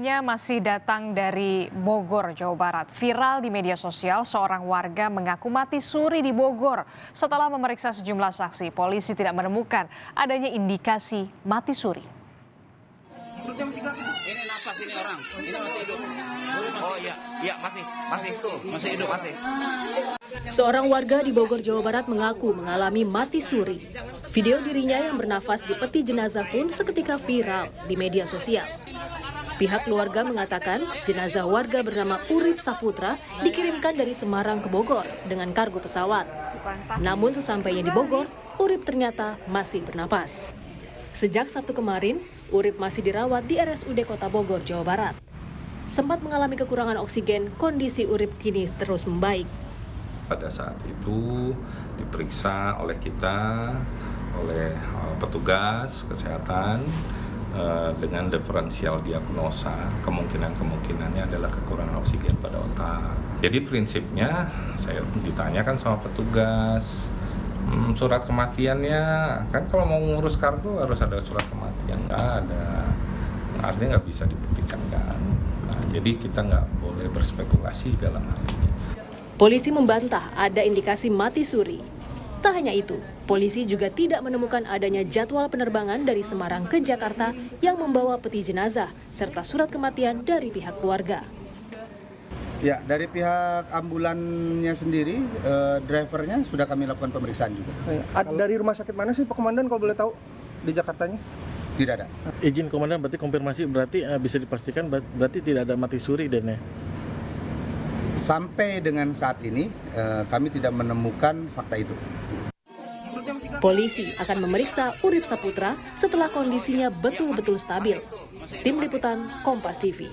lainnya masih datang dari Bogor, Jawa Barat. Viral di media sosial, seorang warga mengaku mati suri di Bogor. Setelah memeriksa sejumlah saksi, polisi tidak menemukan adanya indikasi mati suri. Ini napas ini orang, ini masih hidup. Oh iya masih hidup. Seorang warga di Bogor, Jawa Barat mengaku mengalami mati suri. Video dirinya yang bernafas di peti jenazah pun seketika viral di media sosial. Pihak keluarga mengatakan jenazah warga bernama Urip Saputra dikirimkan dari Semarang ke Bogor dengan kargo pesawat. Namun sesampainya di Bogor, Urip ternyata masih bernapas. Sejak Sabtu kemarin, Urip masih dirawat di RSUD Kota Bogor, Jawa Barat. Sempat mengalami kekurangan oksigen, kondisi Urip kini terus membaik. Pada saat itu diperiksa oleh kita, oleh petugas kesehatan dengan diferensial diagnosa, kemungkinannya adalah kekurangan oksigen pada otak. Jadi prinsipnya saya ditanyakan sama petugas, surat kematiannya, kan kalau mau ngurus kargo harus ada surat kematian, nggak ada, artinya nggak bisa dibuktikan kan. Nah, jadi kita nggak boleh berspekulasi dalam hal ini. Polisi membantah ada indikasi mati suri. Tak hanya itu, polisi juga tidak menemukan adanya jadwal penerbangan dari Semarang ke Jakarta yang membawa peti jenazah serta surat kematian dari pihak keluarga. Ya, dari pihak ambulannya sendiri, drivernya sudah kami lakukan pemeriksaan juga. Dari rumah sakit mana sih Pak Komandan kalau boleh tahu di Jakartanya? Tidak ada. Izin Komandan, berarti konfirmasi berarti bisa dipastikan berarti tidak ada mati suri dan ya? Sampai dengan saat ini kami tidak menemukan fakta itu. Polisi akan memeriksa Urip Saputra setelah kondisinya betul-betul stabil. Tim Liputan Kompas TV.